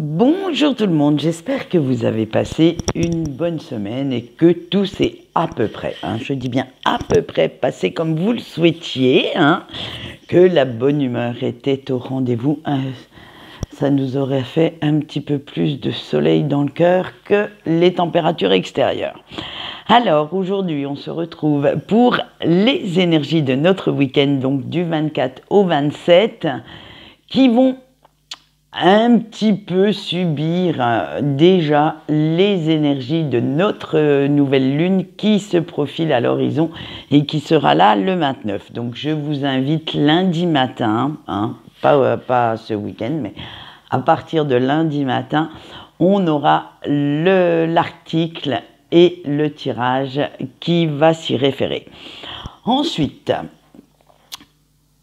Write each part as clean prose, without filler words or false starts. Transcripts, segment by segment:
Bonjour tout le monde, j'espère que vous avez passé une bonne semaine et que tout s'est à peu près, je dis bien à peu près passé comme vous le souhaitiez, que la bonne humeur était au rendez-vous. Ça nous aurait fait un petit peu plus de soleil dans le cœur que les températures extérieures. Alors aujourd'hui on se retrouve pour les énergies de notre week-end, donc du 24 au 27, qui vont un petit peu subir déjà les énergies de notre nouvelle lune qui se profile à l'horizon et qui sera là le 29. Donc je vous invite lundi matin, pas ce week-end, mais à partir de lundi matin, on aura l'article et le tirage qui va s'y référer. Ensuite,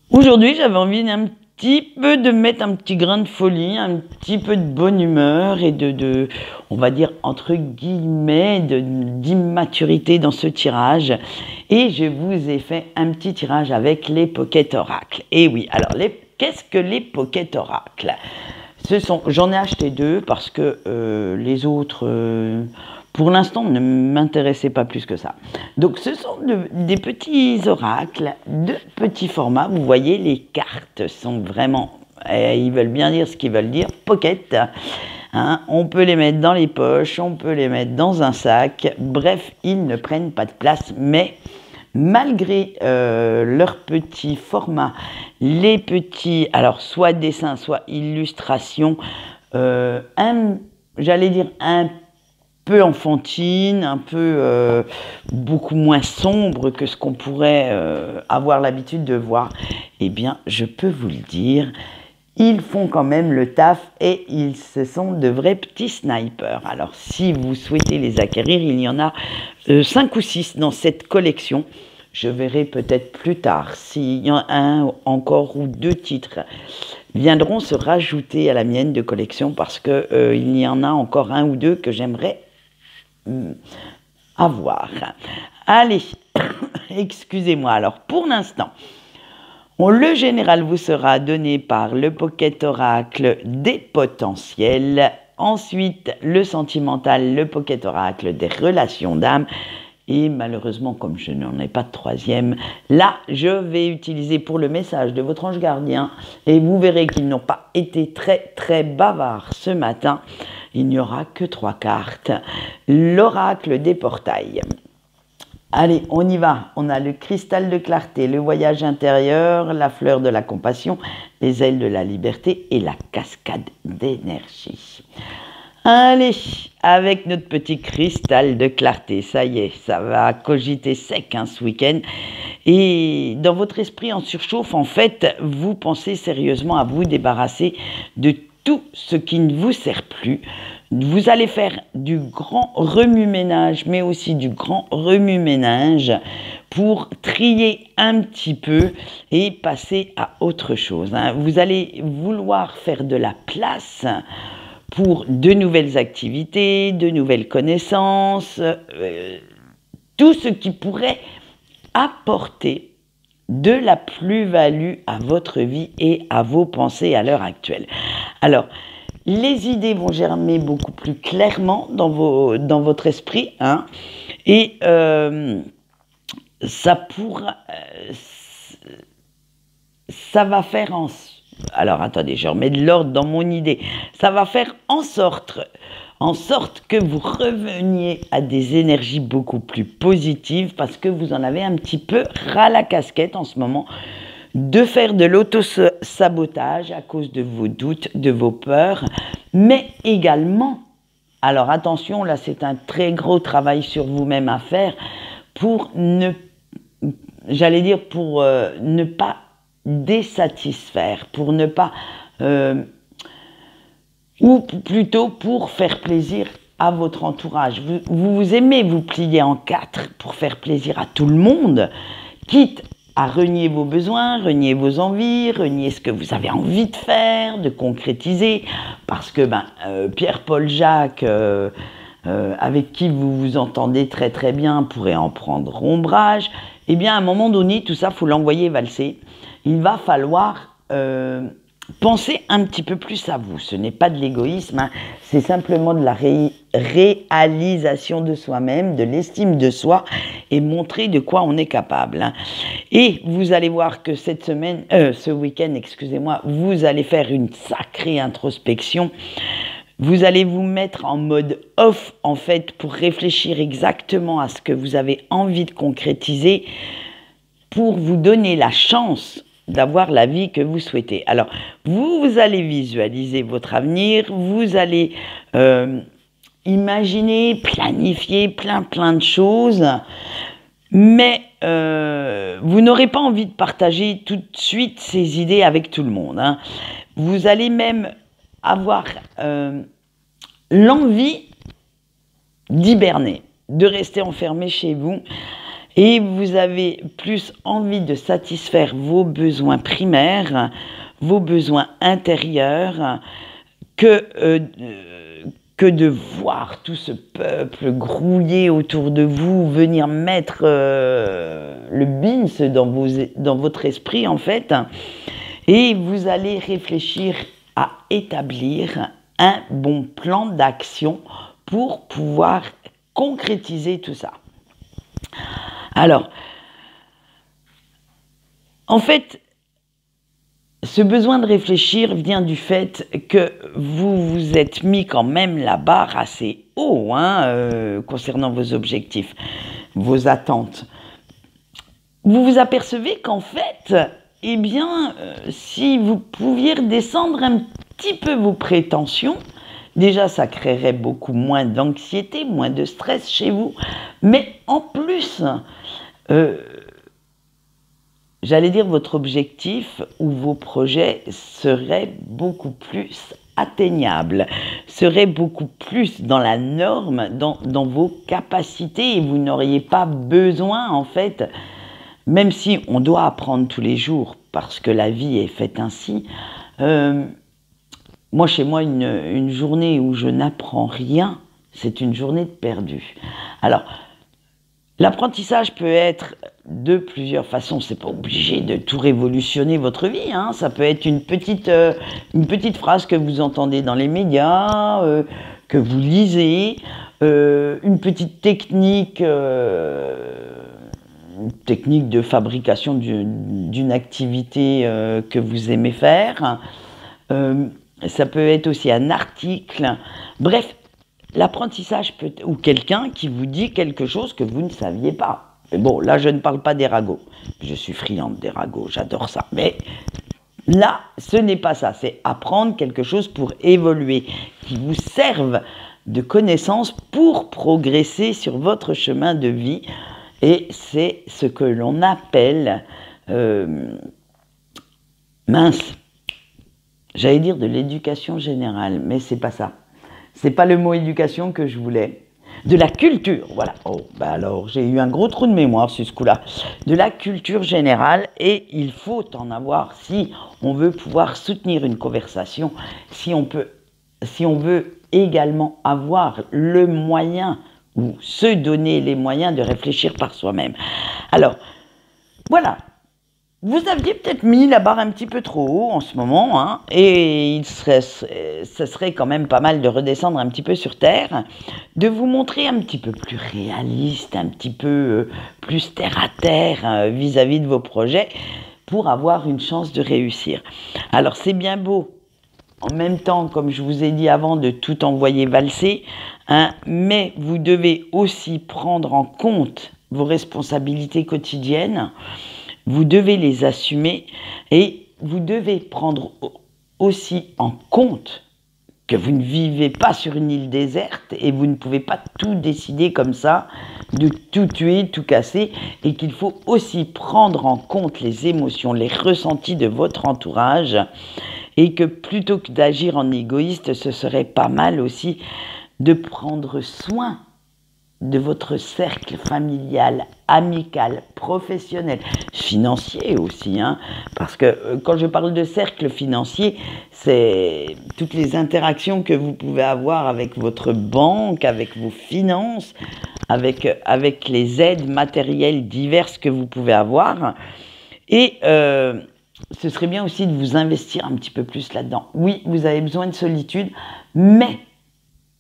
aujourd'hui j'avais envie d'un petit peu de mettre un petit grain de folie, un petit peu de bonne humeur et on va dire entre guillemets, d'immaturité dans ce tirage. Et je vous ai fait un petit tirage avec les Pocket Oracle. Et oui, alors qu'est-ce que les Pocket Oracle? J'en ai acheté 2 parce que les autres, pour l'instant, ne m'intéressaient pas plus que ça. Donc, ce sont des petits oracles de petit format. Vous voyez, les cartes sont vraiment, ils veulent bien dire ce qu'ils veulent dire, pocket. On peut les mettre dans les poches, on peut les mettre dans un sac. Bref, ils ne prennent pas de place, mais malgré leur petit format, les petits, alors soit dessin, soit illustration, j'allais dire un peu enfantine, un peu beaucoup moins sombre que ce qu'on pourrait avoir l'habitude de voir, eh bien, je peux vous le dire, ils font quand même le taf et ce sont de vrais petits snipers. Alors, si vous souhaitez les acquérir, il y en a 5 ou 6 dans cette collection. Je verrai peut-être plus tard s'il y en a un encore ou 2 titres viendront se rajouter à la mienne de collection parce que il y en a encore 1 ou 2 que j'aimerais avoir. Allez, excusez-moi. Alors, pour l'instant, le général vous sera donné par le Pocket Oracle des potentiels. Ensuite, le sentimental, le Pocket Oracle des relations d'âme. Et malheureusement, comme je n'en ai pas de 3e, là, je vais utiliser pour le message de votre ange gardien. Et vous verrez qu'ils n'ont pas été très bavards ce matin. Il n'y aura que 3 cartes. L'oracle des portails. Allez, on y va. On a le cristal de clarté, le voyage intérieur, la fleur de la compassion, les ailes de la liberté et la cascade d'énergie. Allez, avec notre petit cristal de clarté, ça y est, ça va cogiter sec ce week-end. Et dans votre esprit en surchauffe, en fait, vous pensez sérieusement à vous débarrasser de tout ce qui ne vous sert plus. Vous allez faire du grand remue-ménage, mais aussi du grand remue-ménage pour trier un petit peu et passer à autre chose. Vous allez vouloir faire de la place pour de nouvelles activités, de nouvelles connaissances, tout ce qui pourrait apporter de la plus-value à votre vie et à vos pensées à l'heure actuelle. Alors, les idées vont germer beaucoup plus clairement dans votre esprit, et ça va faire alors attendez, je remets de l'ordre dans mon idée. Ça va faire en sorte que vous reveniez à des énergies beaucoup plus positives parce que vous en avez un petit peu ras la casquette en ce moment de faire de l'auto-sabotage à cause de vos doutes, de vos peurs, mais également, alors attention, là c'est un très gros travail sur vous-même à faire pour ne pas désatisfaire, pour ne pas, ou plutôt pour faire plaisir à votre entourage. Vous aimez vous plier en 4 pour faire plaisir à tout le monde, quitte à renier vos besoins, renier vos envies, renier ce que vous avez envie de faire, de concrétiser, parce que Pierre, Paul, Jacques, avec qui vous vous entendez très bien, pourrait en prendre ombrage. Eh bien, à un moment donné, tout ça, il faut l'envoyer valser. Il va falloir pensez un petit peu plus à vous. Ce n'est pas de l'égoïsme, hein, c'est simplement de la réalisation de soi-même, de l'estime de soi et montrer de quoi on est capable. Hein. Et vous allez voir que cette semaine, ce week-end, excusez-moi, vous allez faire une sacrée introspection. Vous allez vous mettre en mode off, en fait, pour réfléchir exactement à ce que vous avez envie de concrétiser, pour vous donner la chance d'avoir la vie que vous souhaitez. Alors, vous allez visualiser votre avenir, vous allez imaginer, planifier plein de choses, mais vous n'aurez pas envie de partager tout de suite ces idées avec tout le monde. Hein. Vous allez même avoir l'envie d'hiberner, de rester enfermé chez vous, et vous avez plus envie de satisfaire vos besoins primaires, vos besoins intérieurs, que de voir tout ce peuple grouiller autour de vous, venir mettre le bins dans votre esprit, en fait, et vous allez réfléchir à établir un bon plan d'action pour pouvoir concrétiser tout ça. Alors, en fait, ce besoin de réfléchir vient du fait que vous vous êtes mis quand même la barre assez haut, hein, concernant vos objectifs, vos attentes. Vous vous apercevez qu'en fait, eh bien, si vous pouviez redescendre un petit peu vos prétentions, déjà ça créerait beaucoup moins d'anxiété, moins de stress chez vous, mais en plus, j'allais dire, votre objectif ou vos projets seraient beaucoup plus atteignables, seraient beaucoup plus dans la norme, dans vos capacités, et vous n'auriez pas besoin, en fait, même si on doit apprendre tous les jours, parce que la vie est faite ainsi. Moi, chez moi, une journée où je n'apprends rien, c'est une journée de perdu. Alors, l'apprentissage peut être de plusieurs façons. C'est pas obligé de tout révolutionner votre vie. Hein. Ça peut être une petite phrase que vous entendez dans les médias, que vous lisez, une petite technique de fabrication d'une activité que vous aimez faire. Ça peut être aussi un article. Bref, l'apprentissage peut être, ou quelqu'un qui vous dit quelque chose que vous ne saviez pas. Mais bon, là, je ne parle pas des ragots. Je suis friande des ragots, j'adore ça. Mais là, ce n'est pas ça. C'est apprendre quelque chose pour évoluer, qui vous serve de connaissances pour progresser sur votre chemin de vie. Et c'est ce que l'on appelle, j'allais dire de l'éducation générale, mais c'est pas ça. C'est pas le mot éducation que je voulais. De la culture, voilà. Oh, bah alors, j'ai eu un gros trou de mémoire sur ce coup-là. De la culture générale, et il faut en avoir si on veut pouvoir soutenir une conversation, si on veut également avoir le moyen ou se donner les moyens de réfléchir par soi-même. Alors, voilà. Vous aviez peut-être mis la barre un petit peu trop haut en ce moment, hein, et ce serait quand même pas mal de redescendre un petit peu sur terre, de vous montrer un petit peu plus réaliste, un petit peu plus terre à terre vis-à-vis de vos projets, pour avoir une chance de réussir. Alors c'est bien beau, en même temps, comme je vous ai dit avant, de tout envoyer valser, hein, mais vous devez aussi prendre en compte vos responsabilités quotidiennes. Vous devez les assumer et vous devez prendre aussi en compte que vous ne vivez pas sur une île déserte et vous ne pouvez pas tout décider comme ça, de tout tuer, tout casser, et qu'il faut aussi prendre en compte les émotions, les ressentis de votre entourage, et que plutôt que d'agir en égoïste, ce serait pas mal aussi de prendre soin de votre cercle familial, amical, professionnel, financier aussi, hein, parce que quand je parle de cercle financier, c'est toutes les interactions que vous pouvez avoir avec votre banque, avec vos finances, avec les aides matérielles diverses que vous pouvez avoir, et ce serait bien aussi de vous investir un petit peu plus là-dedans. Oui, vous avez besoin de solitude, mais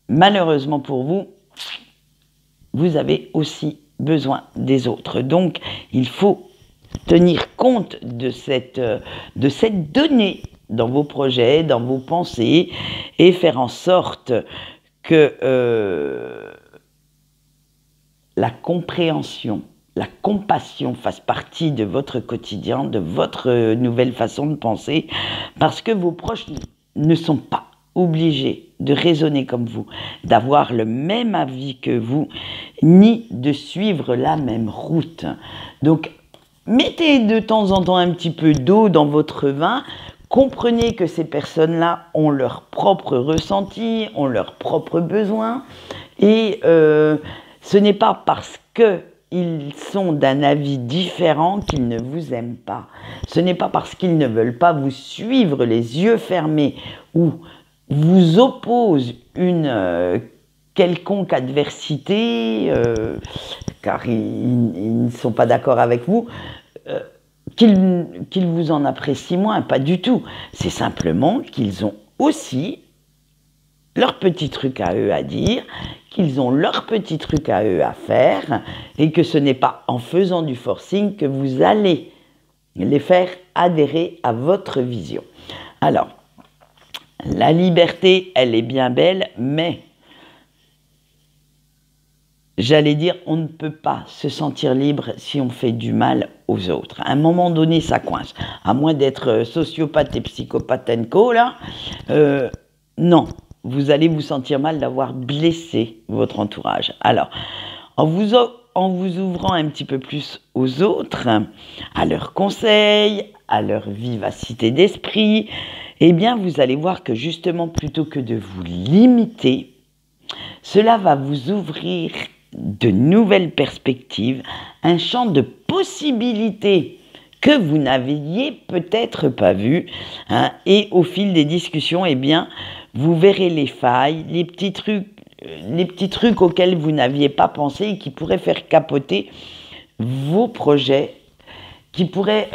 malheureusement pour vous, vous avez aussi besoin des autres. Donc, il faut tenir compte de cette donnée dans vos projets, dans vos pensées, et faire en sorte que la compréhension, la compassion fasse partie de votre quotidien, de votre nouvelle façon de penser, parce que vos proches ne sont pas obligés de raisonner comme vous, d'avoir le même avis que vous, ni de suivre la même route. Donc, mettez de temps en temps un petit peu d'eau dans votre vin. Comprenez que ces personnes-là ont leur propre ressenti, ont leurs propres besoins. Et ce n'est pas parce qu'ils sont d'un avis différent qu'ils ne vous aiment pas. Ce n'est pas parce qu'ils ne veulent pas vous suivre les yeux fermés ou vous opposent une quelconque adversité, car ils ne sont pas d'accord avec vous, qu'ils vous en apprécient moins, pas du tout. C'est simplement qu'ils ont aussi leurs petits trucs à eux à dire, qu'ils ont leurs petits trucs à eux à faire, et que ce n'est pas en faisant du forcing que vous allez les faire adhérer à votre vision. Alors, la liberté, elle est bien belle, mais j'allais dire, on ne peut pas se sentir libre si on fait du mal aux autres. À un moment donné, ça coince. À moins d'être sociopathe et psychopathe là, non, vous allez vous sentir mal d'avoir blessé votre entourage. Alors, en vous ouvrant un petit peu plus aux autres, à leurs conseils, à leur vivacité d'esprit, eh bien, vous allez voir que justement, plutôt que de vous limiter, cela va vous ouvrir de nouvelles perspectives, un champ de possibilités que vous n'aviez peut-être pas vu, hein, et au fil des discussions, eh bien, vous verrez les failles, les petits trucs auxquels vous n'aviez pas pensé et qui pourraient faire capoter vos projets, qui pourraient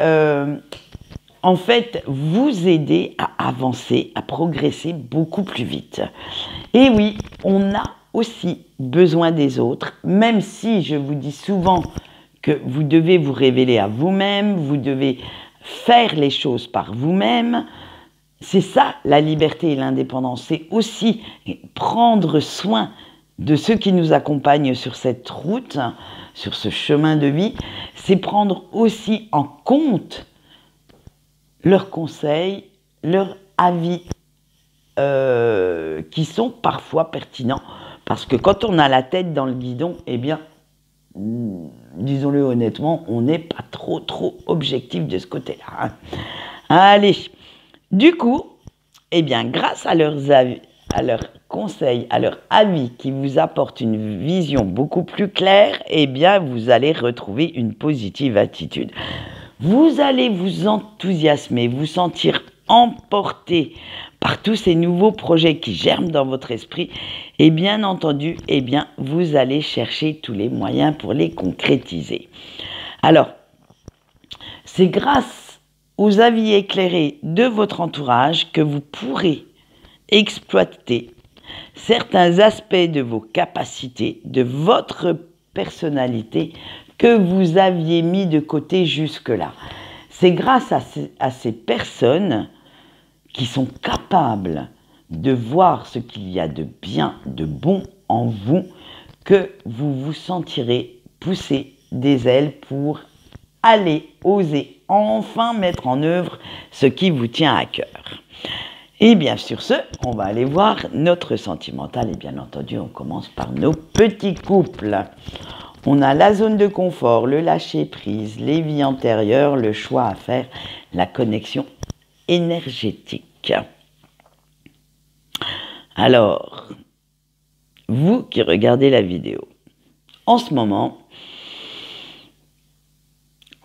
en fait vous aider à avancer, à progresser beaucoup plus vite. Et oui, on a aussi besoin des autres, même si je vous dis souvent que vous devez vous révéler à vous-même, vous devez faire les choses par vous-même. C'est ça la liberté et l'indépendance, c'est aussi prendre soin de ceux qui nous accompagnent sur cette route, sur ce chemin de vie, c'est prendre aussi en compte leurs conseils, leurs avis qui sont parfois pertinents. Parce que quand on a la tête dans le guidon, eh bien, disons-le honnêtement, on n'est pas trop objectif de ce côté-là. Hein. Allez, du coup, eh bien, grâce à leurs avis, à leurs conseils, à leurs avis qui vous apportent une vision beaucoup plus claire, eh bien, vous allez retrouver une positive attitude. Vous allez vous enthousiasmer, vous sentir emporté par tous ces nouveaux projets qui germent dans votre esprit, et bien entendu, eh bien, vous allez chercher tous les moyens pour les concrétiser. Alors, c'est grâce aux avis éclairés de votre entourage que vous pourrez exploiter certains aspects de vos capacités, de votre personnalité que vous aviez mis de côté jusque-là. C'est grâce à ces personnes qui sont capables de voir ce qu'il y a de bien, de bon en vous, que vous vous sentirez pousser des ailes pour aller oser enfin mettre en œuvre ce qui vous tient à cœur. Et bien sur ce, on va aller voir notre sentimental et bien entendu on commence par nos petits couples. On a la zone de confort, le lâcher-prise, les vies antérieures, le choix à faire, la connexion énergétique. Alors, vous qui regardez la vidéo, en ce moment,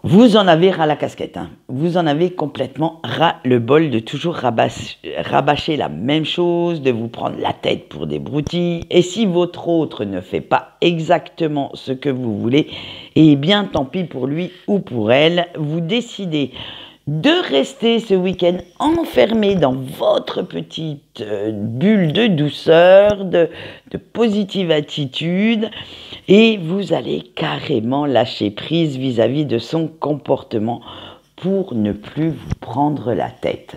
vous en avez ras la casquette, hein. Vous en avez complètement ras le bol de toujours rabâcher la même chose, de vous prendre la tête pour des broutilles. Et si votre autre ne fait pas exactement ce que vous voulez, eh bien tant pis pour lui ou pour elle, vous décidez de rester ce week-end enfermé dans votre petite bulle de douceur, de positive attitude, et vous allez carrément lâcher prise vis-à-vis de son comportement pour ne plus vous prendre la tête.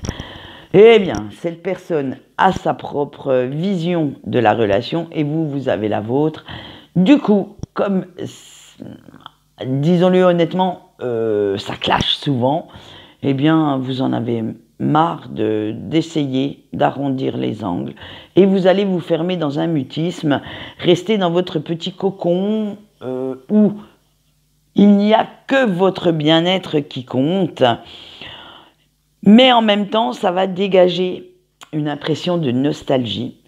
Eh bien, cette personne a sa propre vision de la relation et vous avez la vôtre. Du coup, comme, disons-le honnêtement, ça clash souvent, eh bien, vous en avez marre d'essayer d'arrondir les angles et vous allez vous fermer dans un mutisme, rester dans votre petit cocon où il n'y a que votre bien-être qui compte, mais en même temps, ça va dégager une impression de nostalgie.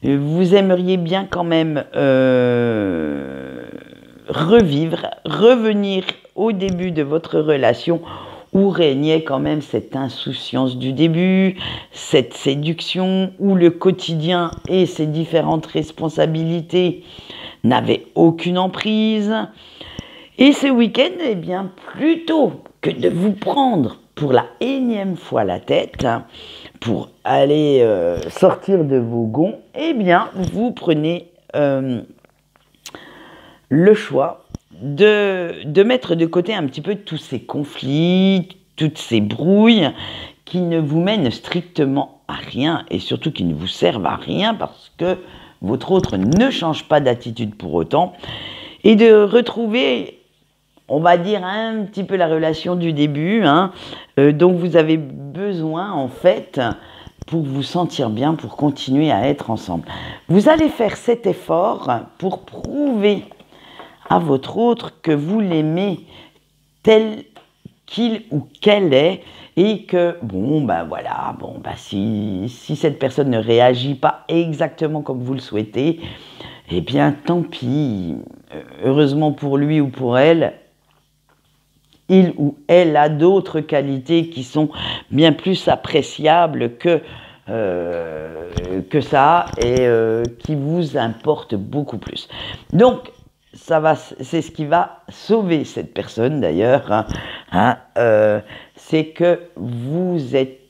Vous aimeriez bien quand même revenir au début de votre relation où régnait quand même cette insouciance du début, cette séduction, où le quotidien et ses différentes responsabilités n'avaient aucune emprise. Et ce week-end, eh bien, plutôt que de vous prendre pour la énième fois la tête, pour aller sortir de vos gonds, eh bien, vous prenez le choix de mettre de côté un petit peu tous ces conflits, toutes ces brouilles qui ne vous mènent strictement à rien et surtout qui ne vous servent à rien parce que votre autre ne change pas d'attitude pour autant, et de retrouver, on va dire, un petit peu la relation du début, dont vous avez besoin en fait pour vous sentir bien, pour continuer à être ensemble. Vous allez faire cet effort pour prouver à votre autre que vous l'aimez tel qu'il ou qu'elle est, et que, si cette personne ne réagit pas exactement comme vous le souhaitez, eh bien, tant pis. Heureusement pour lui ou pour elle, il ou elle a d'autres qualités qui sont bien plus appréciables que ça, et qui vous importent beaucoup plus. Donc, c'est ce qui va sauver cette personne d'ailleurs, c'est que vous allez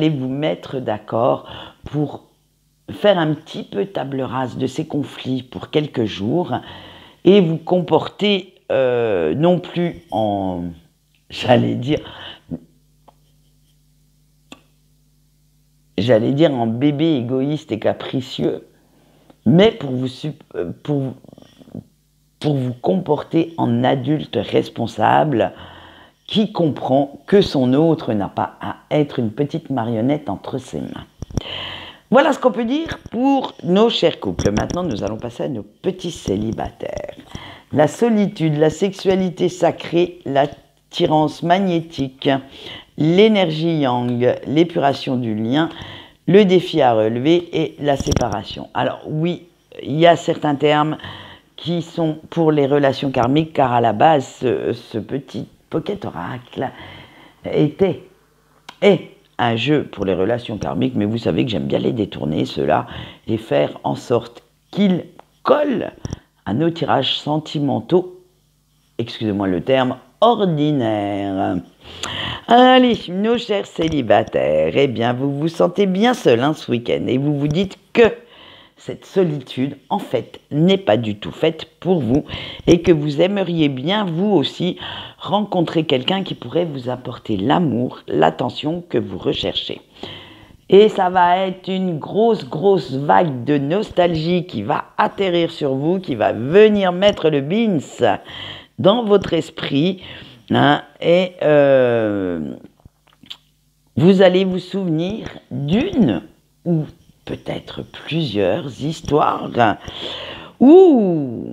vous mettre d'accord pour faire un petit peu table rase de ces conflits pour quelques jours et vous comporter non plus en, j'allais dire en bébé égoïste et capricieux, mais pour vous comporter en adulte responsable qui comprend que son autre n'a pas à être une petite marionnette entre ses mains. Voilà ce qu'on peut dire pour nos chers couples. Maintenant, nous allons passer à nos petits célibataires. La solitude, la sexualité sacrée, l'attirance magnétique, l'énergie yang, l'épuration du lien, le défi à relever et la séparation. Alors oui, il y a certains termes qui sont pour les relations karmiques, car à la base, ce petit pocket oracle est un jeu pour les relations karmiques, mais vous savez que j'aime bien les détourner, ceux-là, et faire en sorte qu'ils collent à nos tirages sentimentaux, excusez-moi le terme, ordinaires. Allez, nos chers célibataires, eh bien, vous vous sentez bien seul ce week-end, et vous vous dites que cette solitude, en fait, n'est pas du tout faite pour vous et que vous aimeriez bien, vous aussi, rencontrer quelqu'un qui pourrait vous apporter l'amour, l'attention que vous recherchez. Et ça va être une grosse vague de nostalgie qui va atterrir sur vous, qui va venir mettre le bins dans votre esprit, et vous allez vous souvenir d'une ou peut-être plusieurs histoires où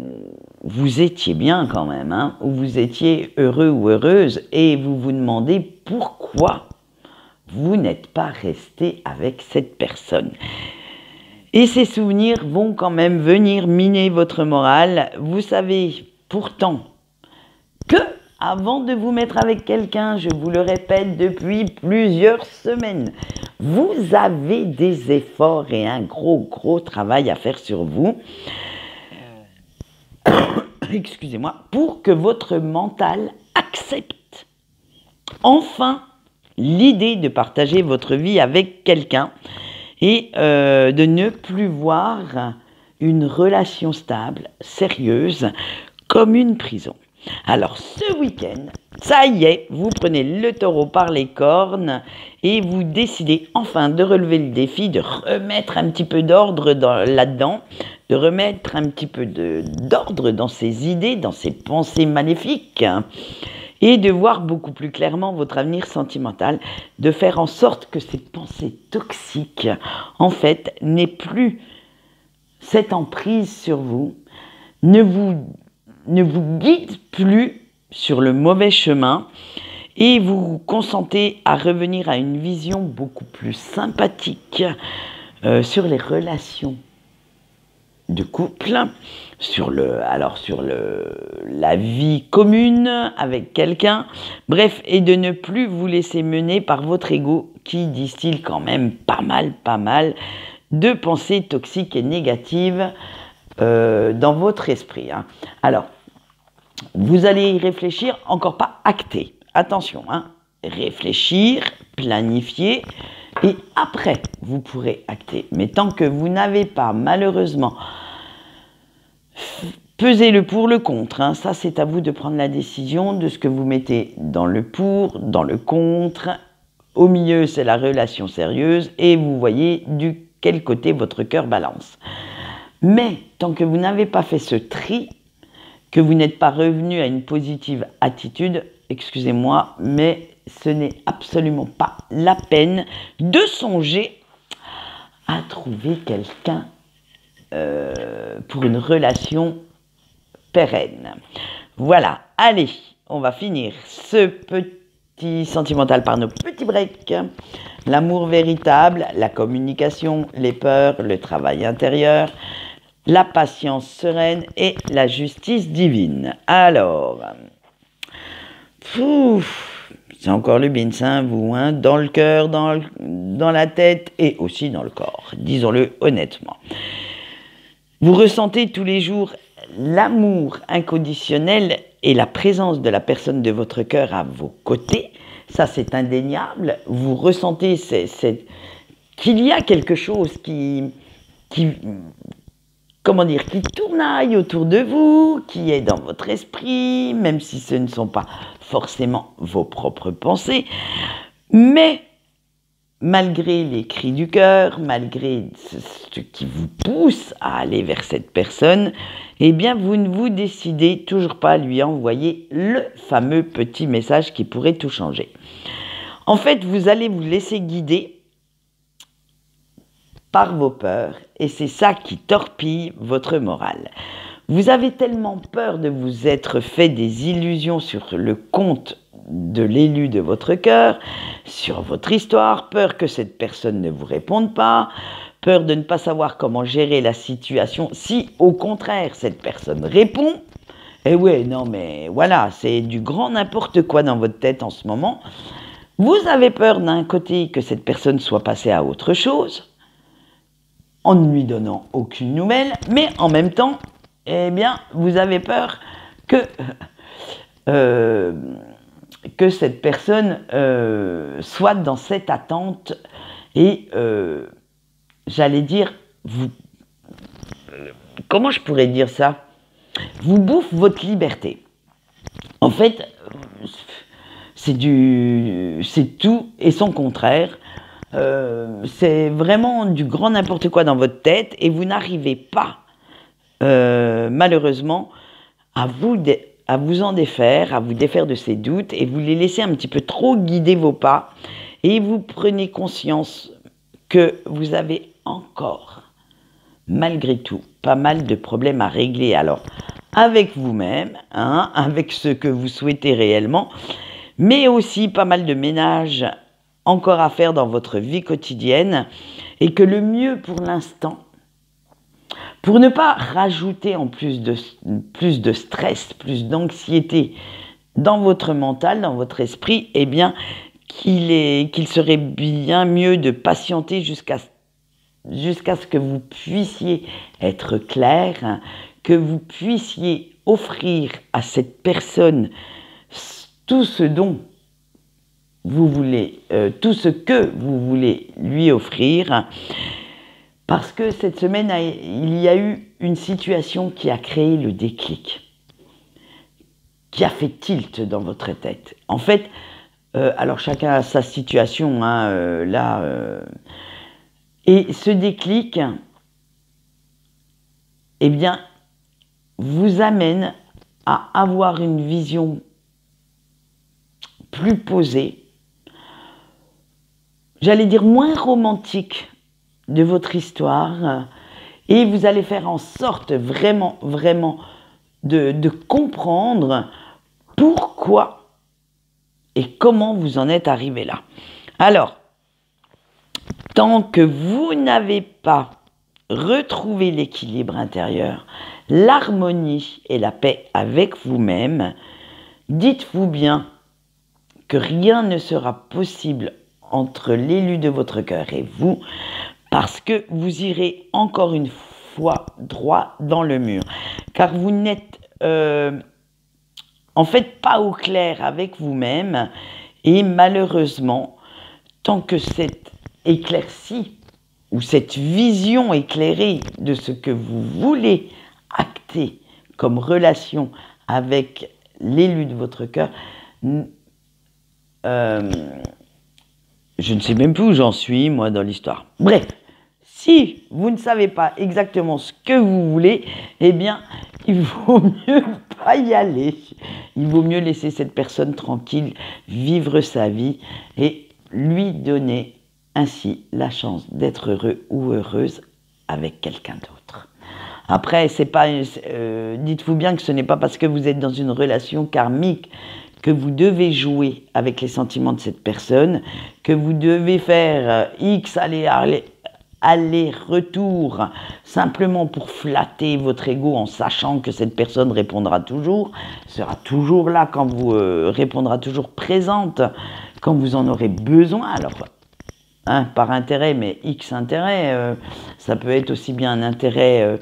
vous étiez bien quand même, où vous étiez heureux ou heureuse, et vous vous demandez pourquoi vous n'êtes pas resté avec cette personne. Et ces souvenirs vont quand même venir miner votre morale. Vous savez pourtant que avant de vous mettre avec quelqu'un, je vous le répète depuis plusieurs semaines, vous avez des efforts et un gros travail à faire sur vous, excusez-moi, pour que votre mental accepte enfin l'idée de partager votre vie avec quelqu'un et de ne plus voir une relation stable, sérieuse, comme une prison. Alors ce week-end, ça y est, vous prenez le taureau par les cornes et vous décidez enfin de relever le défi, de remettre un petit peu d'ordre là-dedans, de remettre un petit peu d'ordre dans ces idées, dans ces pensées maléfiques, et de voir beaucoup plus clairement votre avenir sentimental, de faire en sorte que ces pensées toxiques, en fait, n'aient plus cette emprise sur vous, ne vous guide plus sur le mauvais chemin et vous consentez à revenir à une vision beaucoup plus sympathique sur les relations de couple, sur la vie commune avec quelqu'un, bref, et de ne plus vous laisser mener par votre ego qui distille quand même pas mal de pensées toxiques et négatives dans votre esprit. Alors, vous allez y réfléchir, encore pas acter. Attention, réfléchir, planifier, et après, vous pourrez acter. Mais tant que vous n'avez pas, malheureusement, pesé le pour, le contre, ça c'est à vous de prendre la décision de ce que vous mettez dans le pour, dans le contre. Au milieu, c'est la relation sérieuse, et vous voyez du quel côté votre cœur balance. Mais tant que vous n'avez pas fait ce tri, que vous n'êtes pas revenu à une positive attitude, excusez-moi, mais ce n'est absolument pas la peine de songer à trouver quelqu'un pour une relation pérenne. Voilà, allez, on va finir ce petit sentimental par nos petits breaks. L'amour véritable, la communication, les peurs, le travail intérieur, la patience sereine et la justice divine. Alors, c'est encore le bins, vous, dans le cœur, dans la tête et aussi dans le corps, disons-le honnêtement. Vous ressentez tous les jours l'amour inconditionnel et la présence de la personne de votre cœur à vos côtés. Ça, c'est indéniable. Vous ressentez qu'il y a quelque chose qui tournaille autour de vous, qui est dans votre esprit, même si ce ne sont pas forcément vos propres pensées. Mais malgré les cris du cœur, malgré ce qui vous pousse à aller vers cette personne, eh bien, vous ne vous décidez toujours pas à lui envoyer le fameux petit message qui pourrait tout changer. En fait, vous allez vous laisser guider par vos peurs, et c'est ça qui torpille votre morale. Vous avez tellement peur de vous être fait des illusions sur le compte de l'élu de votre cœur, sur votre histoire, peur que cette personne ne vous réponde pas, peur de ne pas savoir comment gérer la situation si, au contraire, cette personne répond. Et ouais, non mais voilà, c'est du grand n'importe quoi dans votre tête en ce moment. Vous avez peur d'un côté que cette personne soit passée à autre chose, en ne lui donnant aucune nouvelle, mais en même temps, eh bien, vous avez peur que cette personne soit dans cette attente et, j'allais dire, comment je pourrais dire ça ? Vous bouffe votre liberté. En fait, c'est tout et son contraire. C'est vraiment du grand n'importe quoi dans votre tête et vous n'arrivez pas, malheureusement, à vous en défaire, à vous défaire de ces doutes et vous les laissez un petit peu trop guider vos pas et vous prenez conscience que vous avez encore, malgré tout, pas mal de problèmes à régler. Alors, avec vous-même, avec ce que vous souhaitez réellement, mais aussi pas mal de ménage encore à faire dans votre vie quotidienne et que le mieux pour l'instant, pour ne pas rajouter en plus de stress, plus d'anxiété dans votre mental, dans votre esprit, eh bien, qu'il serait bien mieux de patienter jusqu'à ce que vous puissiez être clair, que vous puissiez offrir à cette personne tout ce dont vous voulez, tout ce que vous voulez lui offrir, parce que cette semaine, il y a eu une situation qui a créé le déclic, qui a fait tilt dans votre tête. En fait, alors chacun a sa situation, hein, et ce déclic, eh bien, vous amène à avoir une vision plus posée, j'allais dire moins romantique de votre histoire, et vous allez faire en sorte vraiment, vraiment de comprendre pourquoi et comment vous en êtes arrivé là. Alors, tant que vous n'avez pas retrouvé l'équilibre intérieur, l'harmonie et la paix avec vous-même, dites-vous bien que rien ne sera possible entre l'élu de votre cœur et vous, parce que vous irez encore une fois droit dans le mur. Car vous n'êtes en fait pas au clair avec vous-même, et malheureusement, tant que cette éclaircie ou cette vision éclairée de ce que vous voulez acter comme relation avec l'élu de votre cœur, je ne sais même plus où j'en suis, moi, dans l'histoire. Bref, si vous ne savez pas exactement ce que vous voulez, eh bien, il vaut mieux pas y aller. Il vaut mieux laisser cette personne tranquille, vivre sa vie et lui donner ainsi la chance d'être heureux ou heureuse avec quelqu'un d'autre. Après, c'est pas, dites-vous bien que ce n'est pas parce que vous êtes dans une relation karmique que vous devez jouer avec les sentiments de cette personne, que vous devez faire X aller-retour simplement pour flatter votre ego en sachant que cette personne répondra toujours, sera toujours là quand vous répondra toujours présente quand vous en aurez besoin. Alors, hein, par intérêt, mais X intérêt, ça peut être aussi bien un intérêt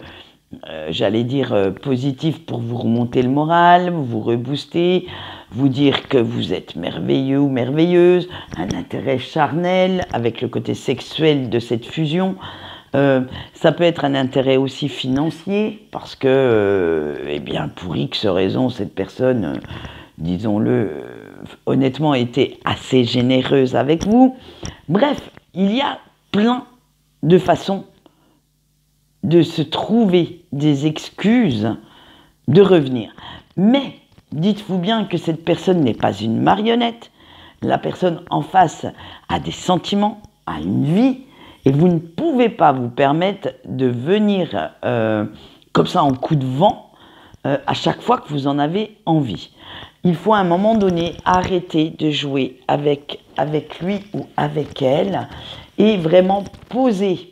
j'allais dire positif pour vous remonter le moral, vous rebooster, vous dire que vous êtes merveilleux ou merveilleuse, un intérêt charnel avec le côté sexuel de cette fusion. Ça peut être un intérêt aussi financier parce que, eh bien, pour X raisons, cette personne, disons-le, honnêtement, était assez généreuse avec vous. Bref, il y a plein de façons de se trouver des excuses de revenir. Mais dites-vous bien que cette personne n'est pas une marionnette. La personne en face a des sentiments, a une vie, et vous ne pouvez pas vous permettre de venir comme ça en coup de vent à chaque fois que vous en avez envie. Il faut à un moment donné arrêter de jouer avec lui ou avec elle et vraiment poser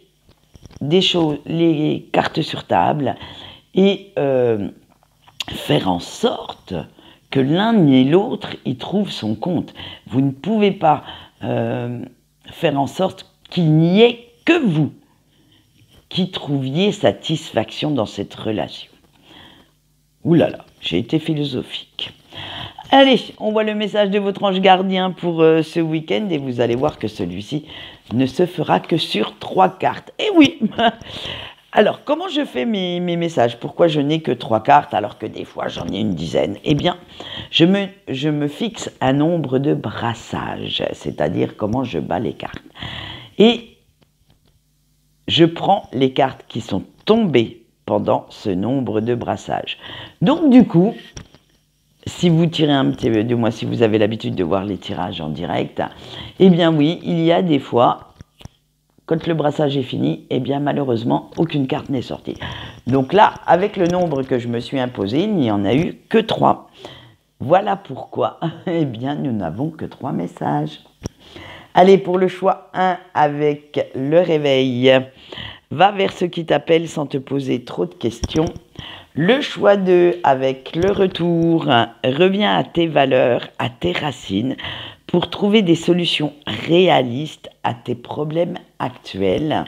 des choses, les cartes sur table et faire en sorte que l'un et l'autre y trouvent son compte. Vous ne pouvez pas faire en sorte qu'il n'y ait que vous qui trouviez satisfaction dans cette relation. Ouh là là, j'ai été philosophique. Allez, on voit le message de votre ange gardien pour ce week-end et vous allez voir que celui-ci ne se fera que sur 3 cartes. Et oui. Alors, comment je fais mes messages? Pourquoi je n'ai que 3 cartes alors que des fois j'en ai une dizaine? Eh bien, je me fixe un nombre de brassages, c'est-à-dire comment je bats les cartes. Et je prends les cartes qui sont tombées pendant ce nombre de brassages. Donc, du coup, si vous tirez un petit peu de moi, si vous avez l'habitude de voir les tirages en direct, eh bien oui, il y a des fois, quand le brassage est fini, eh bien malheureusement, aucune carte n'est sortie. Donc là, avec le nombre que je me suis imposé, il n'y en a eu que 3. Voilà pourquoi, eh bien, nous n'avons que 3 messages. Allez, pour le choix 1 avec le réveil, va vers ce qui t'appelle sans te poser trop de questions. Le choix 2 avec le retour, reviens à tes valeurs, à tes racines pour trouver des solutions réalistes à tes problèmes actuels.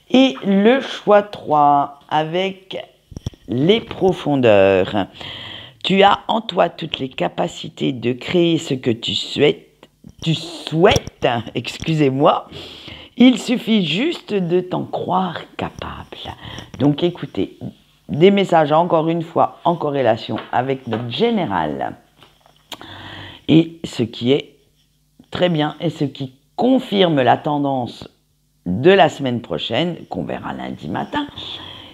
Et le choix 3 avec les profondeurs. Tu as en toi toutes les capacités de créer ce que tu souhaites. tu souhaites, excusez-moi, il suffit juste de t'en croire capable. Donc écoutez, des messages encore une fois en corrélation avec notre général. Et ce qui est très bien et ce qui confirme la tendance de la semaine prochaine, qu'on verra lundi matin.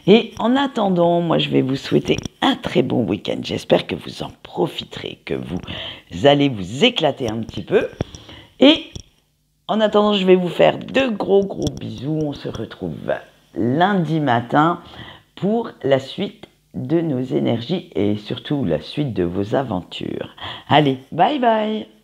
Et en attendant, moi je vais vous souhaiter un très bon week-end. J'espère que vous en profiterez, que vous allez vous éclater un petit peu. Et en attendant, je vais vous faire de gros bisous. On se retrouve lundi matin pour la suite de nos énergies et surtout la suite de vos aventures. Allez, bye bye!